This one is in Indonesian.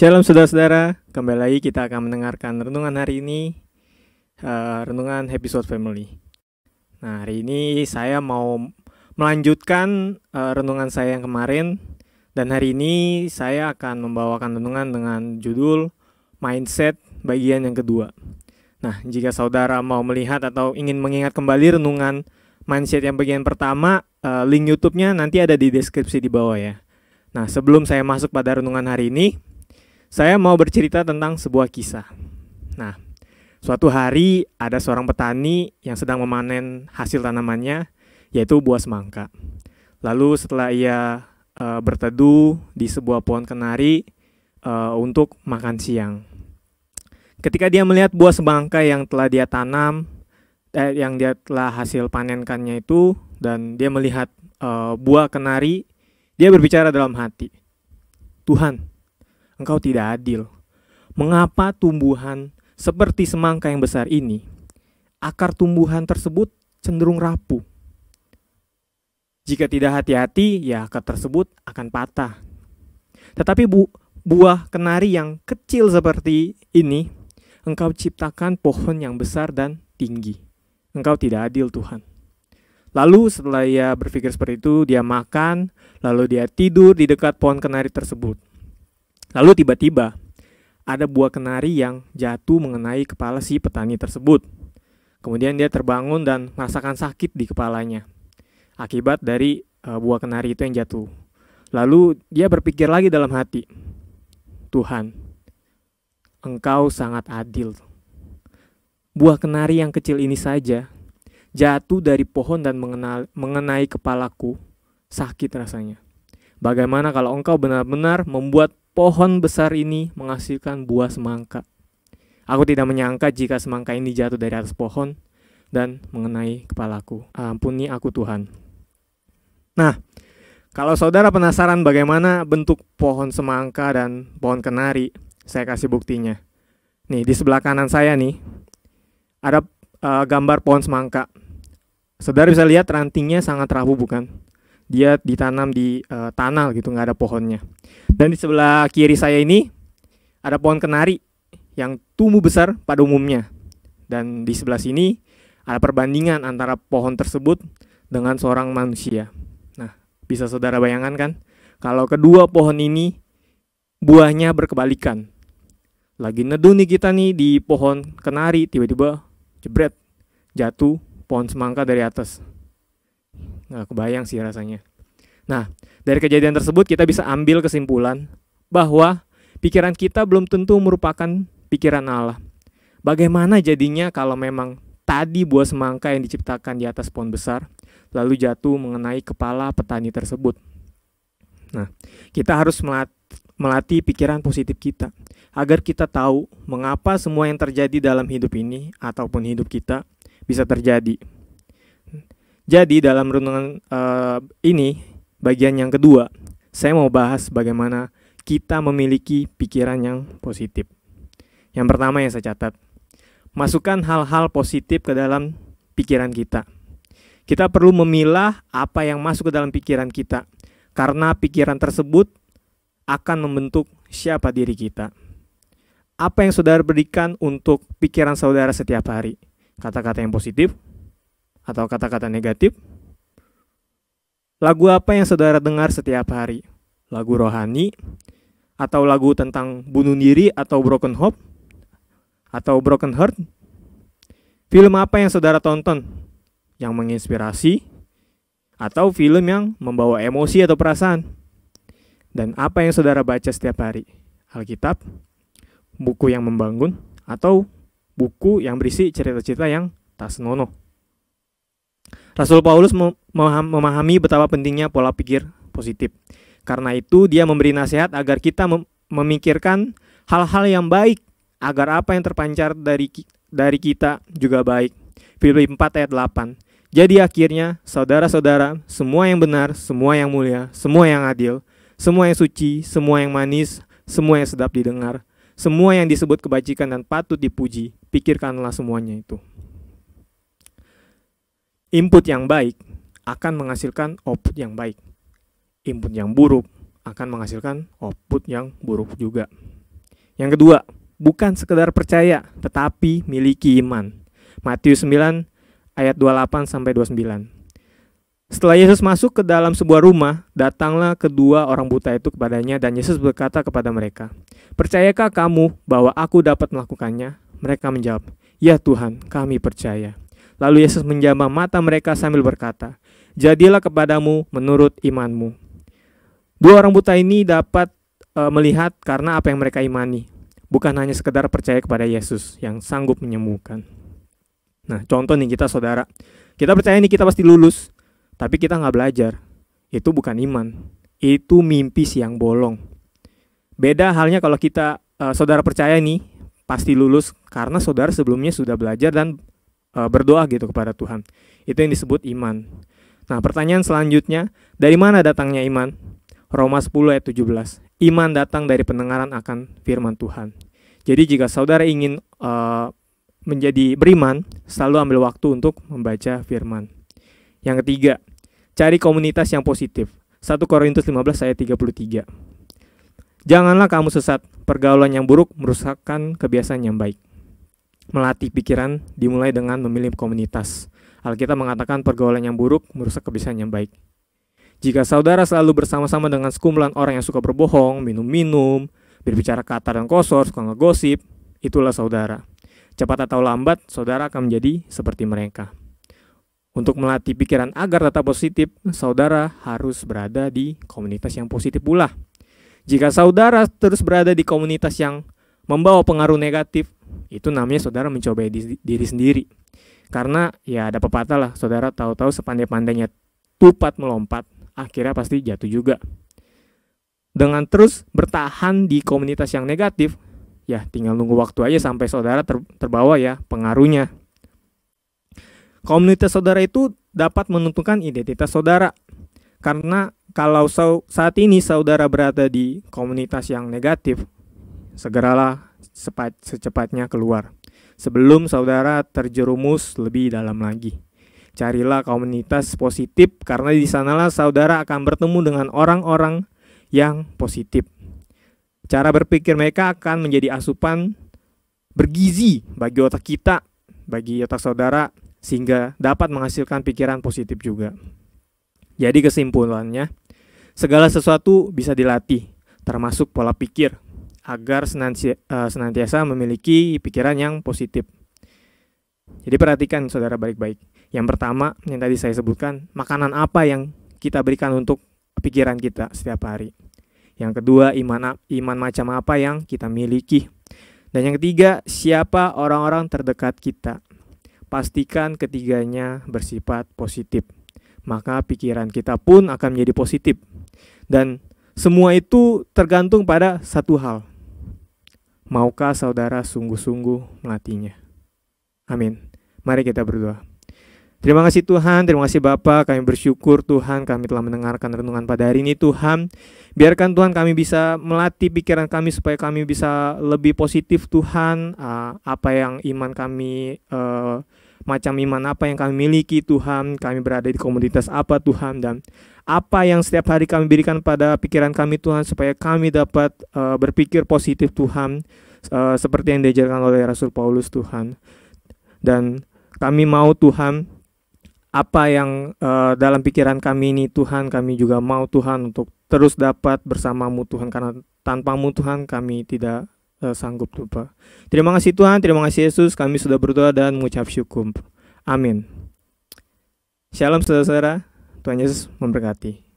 Shalom saudara-saudara, kembali lagi kita akan mendengarkan renungan hari ini, renungan episode family. Nah, hari ini saya mau melanjutkan renungan saya yang kemarin, dan hari ini saya akan membawakan renungan dengan judul Mindset bagian yang kedua. Nah, jika saudara mau melihat atau ingin mengingat kembali renungan Mindset yang bagian pertama, link YouTube-nya nanti ada di deskripsi di bawah ya. Nah, sebelum saya masuk pada renungan hari ini, saya mau bercerita tentang sebuah kisah. Nah, suatu hari ada seorang petani yang sedang memanen hasil tanamannya, yaitu buah semangka. Lalu setelah ia berteduh di sebuah pohon kenari untuk makan siang. Ketika dia melihat buah semangka yang telah dia tanam, yang dia telah hasil panenkannya itu, dan dia melihat buah kenari, dia berbicara dalam hati, "Tuhan, Engkau tidak adil. Mengapa tumbuhan seperti semangka yang besar ini, akar tumbuhan tersebut cenderung rapuh? Jika tidak hati-hati, ya akar tersebut akan patah. Tetapi buah kenari yang kecil seperti ini, Engkau ciptakan pohon yang besar dan tinggi. Engkau tidak adil, Tuhan." Lalu setelah ia berpikir seperti itu, dia makan, lalu dia tidur di dekat pohon kenari tersebut. Lalu tiba-tiba ada buah kenari yang jatuh mengenai kepala si petani tersebut. Kemudian dia terbangun dan merasakan sakit di kepalanya akibat dari buah kenari itu yang jatuh. Lalu dia berpikir lagi dalam hati, "Tuhan, Engkau sangat adil. Buah kenari yang kecil ini saja jatuh dari pohon dan mengenai kepalaku, sakit rasanya. Bagaimana kalau Engkau benar-benar membuat pohon besar ini menghasilkan buah semangka? Aku tidak menyangka jika semangka ini jatuh dari atas pohon dan mengenai kepalaku. Ampuni aku, Tuhan." Nah, kalau saudara penasaran bagaimana bentuk pohon semangka dan pohon kenari, saya kasih buktinya. Nih, di sebelah kanan saya nih, ada gambar pohon semangka. Saudara bisa lihat rantingnya sangat rapuh, bukan? Dia ditanam di tanah gitu, nggak ada pohonnya. Dan di sebelah kiri saya ini ada pohon kenari yang tumbuh besar pada umumnya. Dan di sebelah sini ada perbandingan antara pohon tersebut dengan seorang manusia. Nah, bisa saudara bayangkan kan? Kalau kedua pohon ini buahnya berkebalikan. Lagi neduh nih kita nih di pohon kenari, tiba-tiba jebret, jatuh pohon semangka dari atas. Nggak kebayang sih rasanya. Nah, dari kejadian tersebut kita bisa ambil kesimpulan bahwa pikiran kita belum tentu merupakan pikiran Allah. Bagaimana jadinya kalau memang tadi buah semangka yang diciptakan di atas pohon besar lalu jatuh mengenai kepala petani tersebut? Nah, kita harus melatih pikiran positif kita agar kita tahu mengapa semua yang terjadi dalam hidup ini ataupun hidup kita bisa terjadi. Jadi dalam renungan ini, bagian yang kedua, saya mau bahas bagaimana kita memiliki pikiran yang positif. Yang pertama yang saya catat, masukkan hal-hal positif ke dalam pikiran kita. Kita perlu memilah apa yang masuk ke dalam pikiran kita, karena pikiran tersebut akan membentuk siapa diri kita. Apa yang saudara berikan untuk pikiran saudara setiap hari? Kata-kata yang positif atau kata-kata negatif? Lagu apa yang saudara dengar setiap hari? Lagu rohani? Atau lagu tentang bunuh diri atau broken hope? Atau broken heart? Film apa yang saudara tonton? Yang menginspirasi? Atau film yang membawa emosi atau perasaan? Dan apa yang saudara baca setiap hari? Alkitab? Buku yang membangun? Atau buku yang berisi cerita-cerita yang tak senonoh? Rasul Paulus memahami betapa pentingnya pola pikir positif. Karena itu dia memberi nasihat agar kita memikirkan hal-hal yang baik, agar apa yang terpancar dari kita juga baik. Filipi 4 ayat 8. Jadi akhirnya, saudara-saudara, semua yang benar, semua yang mulia, semua yang adil, semua yang suci, semua yang manis, semua yang sedap didengar, semua yang disebut kebajikan dan patut dipuji, pikirkanlah semuanya itu. Input yang baik akan menghasilkan output yang baik. Input yang buruk akan menghasilkan output yang buruk juga. Yang kedua, bukan sekedar percaya, tetapi miliki iman. Matius 9 ayat 28 sampai 29. Setelah Yesus masuk ke dalam sebuah rumah, datanglah kedua orang buta itu kepadanya dan Yesus berkata kepada mereka, "Percayakah kamu bahwa aku dapat melakukannya?" Mereka menjawab, "Ya Tuhan, kami percaya." Lalu Yesus menjamah mata mereka sambil berkata, "Jadilah kepadamu menurut imanmu." Dua orang buta ini dapat melihat karena apa yang mereka imani, bukan hanya sekedar percaya kepada Yesus yang sanggup menyembuhkan. Nah, contoh nih kita saudara, kita percaya nih kita pasti lulus, tapi kita nggak belajar. Itu bukan iman, itu mimpi siang bolong. Beda halnya kalau kita saudara percaya nih pasti lulus karena saudara sebelumnya sudah belajar dan berdoa gitu kepada Tuhan. Itu yang disebut iman. Nah, pertanyaan selanjutnya, dari mana datangnya iman? Roma 10 ayat 17. Iman datang dari pendengaran akan firman Tuhan. Jadi jika saudara ingin menjadi beriman, selalu ambil waktu untuk membaca firman. Yang ketiga, cari komunitas yang positif. 1 Korintus 15 ayat 33. Janganlah kamu sesat, pergaulan yang buruk merusakkan kebiasaan yang baik. Melatih pikiran dimulai dengan memilih komunitas. Alkitab mengatakan pergaulan yang buruk merusak kebiasaan yang baik. Jika saudara selalu bersama-sama dengan sekumpulan orang yang suka berbohong, minum-minum, berbicara kasar dan kotor, suka ngegosip, itulah saudara. Cepat atau lambat, saudara akan menjadi seperti mereka. Untuk melatih pikiran agar tetap positif, saudara harus berada di komunitas yang positif pula. Jika saudara terus berada di komunitas yang membawa pengaruh negatif, itu namanya saudara mencobai diri sendiri. Karena ya ada pepatah lah, saudara tahu-tahu sepandai-pandainya tupat melompat, akhirnya pasti jatuh juga. Dengan terus bertahan di komunitas yang negatif, ya tinggal nunggu waktu aja sampai saudara terbawa ya pengaruhnya. Komunitas saudara itu dapat menentukan identitas saudara. Karena kalau saat ini saudara berada di komunitas yang negatif, segeralah secepatnya keluar. Sebelum saudara terjerumus lebih dalam lagi. Carilah komunitas positif karena di sanalah saudara akan bertemu dengan orang-orang yang positif. Cara berpikir mereka akan menjadi asupan bergizi bagi otak kita, bagi otak saudara, sehingga dapat menghasilkan pikiran positif juga. Jadi kesimpulannya, segala sesuatu bisa dilatih, termasuk pola pikir, agar senantiasa memiliki pikiran yang positif. Jadi perhatikan saudara baik-baik. Yang pertama, yang tadi saya sebutkan, makanan apa yang kita berikan untuk pikiran kita setiap hari. Yang kedua, iman macam apa yang kita miliki. Dan yang ketiga, siapa orang-orang terdekat kita. Pastikan ketiganya bersifat positif. Maka pikiran kita pun akan menjadi positif. Dan semua itu tergantung pada satu hal. Maukah saudara sungguh-sungguh melatihnya? Amin. Mari kita berdoa. Terima kasih Tuhan, terima kasih Bapa, kami bersyukur Tuhan kami telah mendengarkan renungan pada hari ini Tuhan. Biarkan Tuhan kami bisa melatih pikiran kami supaya kami bisa lebih positif Tuhan. Apa yang iman kami, macam iman apa yang kami miliki Tuhan, kami berada di komunitas apa Tuhan, dan apa yang setiap hari kami berikan pada pikiran kami Tuhan supaya kami dapat berpikir positif Tuhan, seperti yang diajarkan oleh Rasul Paulus Tuhan. Dan kami mau Tuhan, apa yang dalam pikiran kami ini Tuhan, kami juga mau Tuhan untuk terus dapat bersamamu Tuhan, karena tanpamu Tuhan kami tidak sanggup Tuhan. Terima kasih Tuhan, terima kasih Yesus, kami sudah berdoa dan mengucap syukur. Amin. Shalom saudara-saudara, Tuhan Yesus memberkati.